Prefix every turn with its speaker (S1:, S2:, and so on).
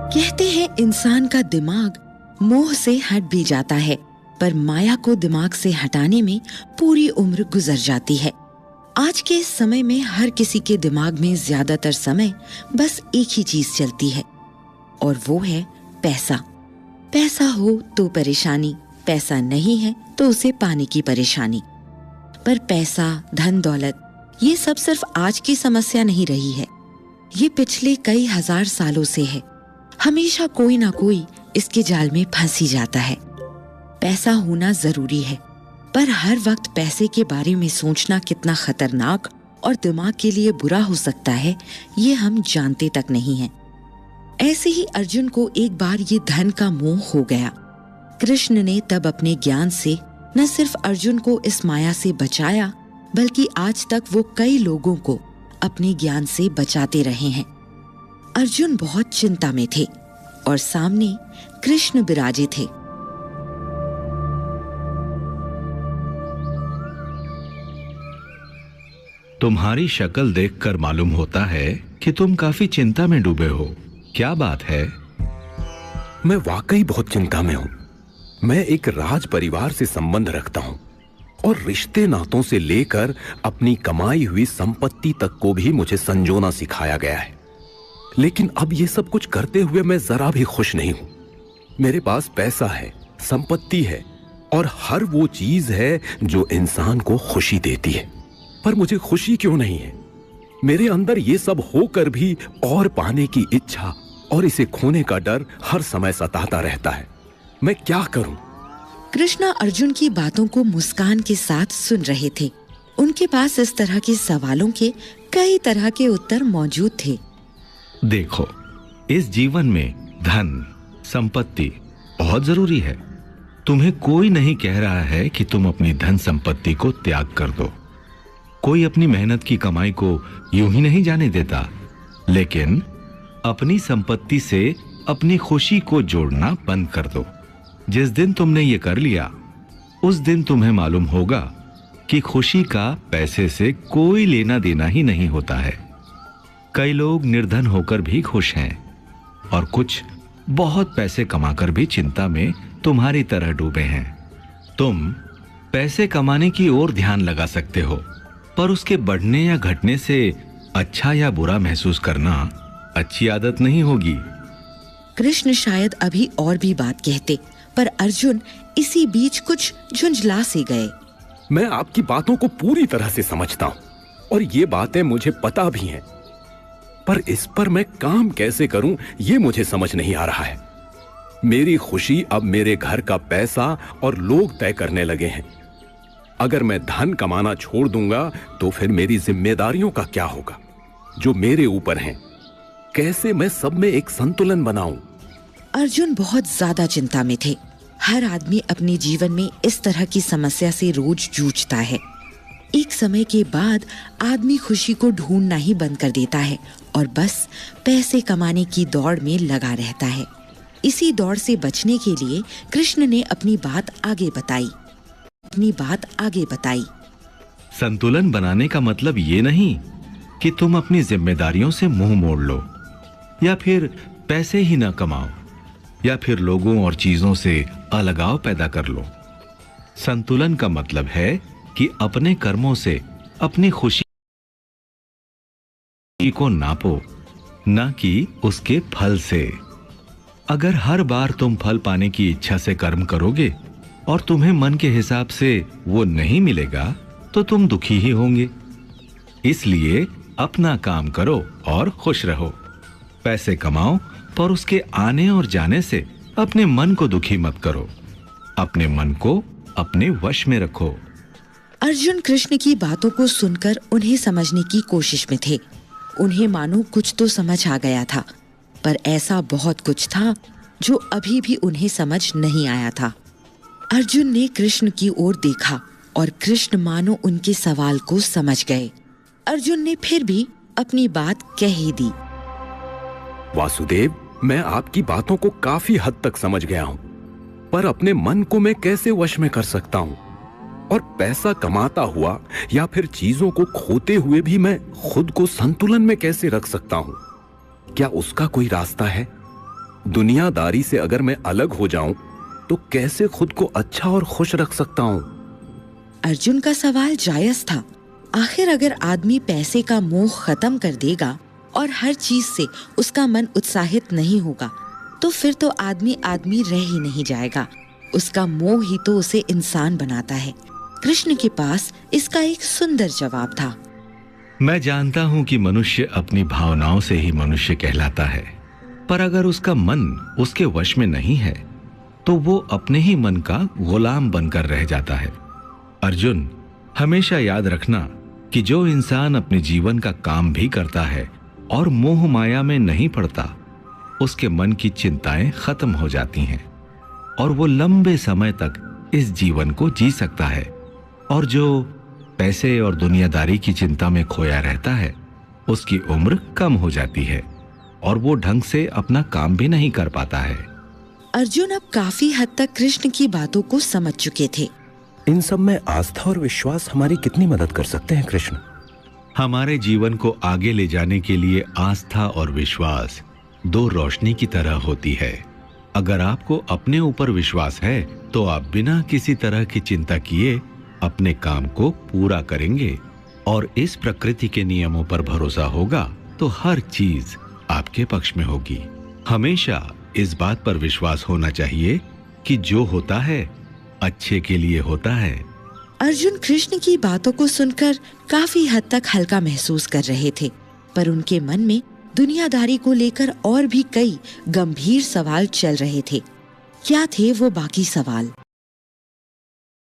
S1: कहते हैं इंसान का दिमाग मोह से हट भी जाता है, पर माया को दिमाग से हटाने में पूरी उम्र गुजर जाती है। आज के इस समय में हर किसी के दिमाग में ज्यादातर समय बस एक ही चीज चलती है और वो है पैसा। पैसा हो तो परेशानी, पैसा नहीं है तो उसे पाने की परेशानी। पर पैसा, धन दौलत ये सब सिर्फ आज की समस्या नहीं रही है, ये पिछले कई हजार सालों से है। हमेशा कोई ना कोई इसके जाल में फंस ही जाता है। पैसा होना जरूरी है, पर हर वक्त पैसे के बारे में सोचना कितना खतरनाक और दिमाग के लिए बुरा हो सकता है, ये हम जानते तक नहीं हैं। ऐसे ही अर्जुन को एक बार ये धन का मोह हो गया। कृष्ण ने तब अपने ज्ञान से न सिर्फ अर्जुन को इस माया से बचाया, बल्कि आज तक वो कई लोगों को अपने ज्ञान से बचाते रहे हैं। अर्जुन बहुत चिंता में थे और सामने कृष्ण विराजे थे।
S2: तुम्हारी शक्ल देखकर मालूम होता है कि तुम काफी चिंता में डूबे हो। क्या बात है?
S3: मैं वाकई बहुत चिंता में हूं। मैं एक राज परिवार से संबंध रखता हूं और रिश्ते नातों से लेकर अपनी कमाई हुई संपत्ति तक को भी मुझे संजोना सिखाया गया है। लेकिन अब ये सब कुछ करते हुए मैं जरा भी खुश नहीं हूं। मेरे पास पैसा है, संपत्ति है और हर वो चीज है जो इंसान को खुशी देती है, पर मुझे खुशी क्यों नहीं है? मेरे अंदर ये सब होकर भी और पाने की इच्छा और इसे खोने का डर हर समय सताता रहता है। मैं क्या करूं?
S1: कृष्णा अर्जुन की बातों को मुस्कान के साथ सुन रहे थे। उनके पास इस तरह के सवालों के कई तरह के उत्तर मौजूद थे।
S2: देखो, इस जीवन में धन, संपत्ति बहुत जरूरी है। तुम्हें कोई नहीं कह रहा है कि तुम अपनी धन संपत्ति को त्याग कर दो। कोई अपनी मेहनत की कमाई को यूं ही नहीं जाने देता, लेकिन अपनी संपत्ति से अपनी खुशी को जोड़ना बंद कर दो। जिस दिन तुमने ये कर लिया, उस दिन तुम्हें मालूम होगा कि खुशी का पैसे से कोई लेना देना ही नहीं होता है। कई लोग निर्धन होकर भी खुश हैं और कुछ बहुत पैसे कमाकर भी चिंता में तुम्हारी तरह डूबे हैं। तुम पैसे कमाने की ओर ध्यान लगा सकते हो, पर उसके बढ़ने या घटने से अच्छा या बुरा महसूस करना अच्छी आदत नहीं होगी।
S1: कृष्ण शायद अभी और भी बात कहते, पर अर्जुन इसी बीच कुछ झुंझला से गए।
S3: मैं आपकी बातों को पूरी तरह से समझता हूं और ये बातें मुझे पता भी हैं, पर इस पर मैं काम कैसे करूं ये मुझे समझ नहीं आ रहा है। मेरी खुशी अब मेरे घर का पैसा और लोग तय करने लगे हैं। अगर मैं धन कमाना छोड़ दूंगा तो फिर मेरी जिम्मेदारियों का क्या होगा जो मेरे ऊपर हैं? कैसे मैं सब में एक संतुलन बनाऊं?
S1: अर्जुन बहुत ज्यादा चिंता में थे। हर आदमी अपने जीवन में इस तरह की समस्या से रोज जूझता है। एक समय के बाद आदमी खुशी को ढूंढना ही बंद कर देता है और बस पैसे कमाने की दौड़ में लगा रहता है। इसी दौड़ से बचने के लिए कृष्ण ने अपनी बात आगे बताई।
S2: संतुलन बनाने का मतलब ये नहीं कि तुम अपनी जिम्मेदारियों से मुंह मोड़ लो, या फिर पैसे ही ना कमाओ, या फिर लोगों और चीजों से अलगाव पैदा कर लो। संतुलन का मतलब है कि अपने कर्मों से अपनी खुशी को नापो, न कि उसके फल से। अगर हर बार तुम फल पाने की इच्छा से कर्म करोगे और तुम्हें मन के हिसाब से वो नहीं मिलेगा, तो तुम दुखी ही होंगे। इसलिए अपना काम करो और खुश रहो। पैसे कमाओ, पर उसके आने और जाने से अपने मन को दुखी मत करो। अपने मन को अपने वश में रखो।
S1: अर्जुन कृष्ण की बातों को सुनकर उन्हें समझने की कोशिश में थे। उन्हें मानो कुछ तो समझ आ गया था, पर ऐसा बहुत कुछ था जो अभी भी उन्हें समझ नहीं आया था। अर्जुन ने कृष्ण की ओर देखा और कृष्ण मानो उनके सवाल को समझ गए। अर्जुन ने फिर भी अपनी बात कह ही दी।
S3: वासुदेव, मैं आपकी बातों को काफी हद तक समझ गया हूं, पर अपने मन को मैं कैसे वश में कर सकता हूं? और पैसा कमाता हुआ या फिर चीजों को खोते हुए भी मैं खुद को संतुलन में कैसे रख सकता हूं? क्या उसका कोई रास्ता है? दुनियादारी से अगर मैं अलग हो जाऊं तो कैसे खुद को अच्छा और खुश रख सकता हूं?
S1: अर्जुन का सवाल जायज था। आखिर अगर आदमी पैसे का मोह खत्म कर देगा और हर चीज से उसका मन उत्साहित नहीं होगा, तो फिर तो आदमी आदमी रह ही नहीं जाएगा। उसका मोह ही तो उसे इंसान बनाता है। कृष्ण के पास इसका एक सुंदर जवाब था।
S2: मैं जानता हूं कि मनुष्य अपनी भावनाओं से ही मनुष्य कहलाता है, पर अगर उसका मन उसके वश में नहीं है तो वो अपने ही मन का गुलाम बनकर रह जाता है। अर्जुन, हमेशा याद रखना कि जो इंसान अपने जीवन का काम भी करता है और मोह माया में नहीं पड़ता, उसके मन की चिंताएं खत्म हो जाती हैं और वो लंबे समय तक इस जीवन को जी सकता है। और जो पैसे और दुनियादारी की चिंता में खोया रहता है, उसकी उम्र कम हो जाती है और वो ढंग से अपना काम भी नहीं कर पाता है।
S1: अर्जुन अब काफी हद तक कृष्ण की बातों को समझ चुके थे।
S3: इन सब में आस्था और विश्वास हमारी कितनी मदद कर सकते हैं कृष्ण?
S2: हमारे जीवन को आगे ले जाने के लिए आस्था और विश्वास दो रोशनी की तरह होती है। अगर आपको अपने ऊपर विश्वास है तो आप बिना किसी तरह की चिंता किए अपने काम को पूरा करेंगे, और इस प्रकृति के नियमों पर भरोसा होगा तो हर चीज आपके पक्ष में होगी। हमेशा इस बात पर विश्वास होना चाहिए कि जो होता है अच्छे के लिए होता है।
S1: अर्जुन कृष्ण की बातों को सुनकर काफी हद तक हल्का महसूस कर रहे थे, पर उनके मन में दुनियादारी को लेकर और भी कई गंभीर सवाल चल रहे थे। क्या थे वो बाकी सवाल?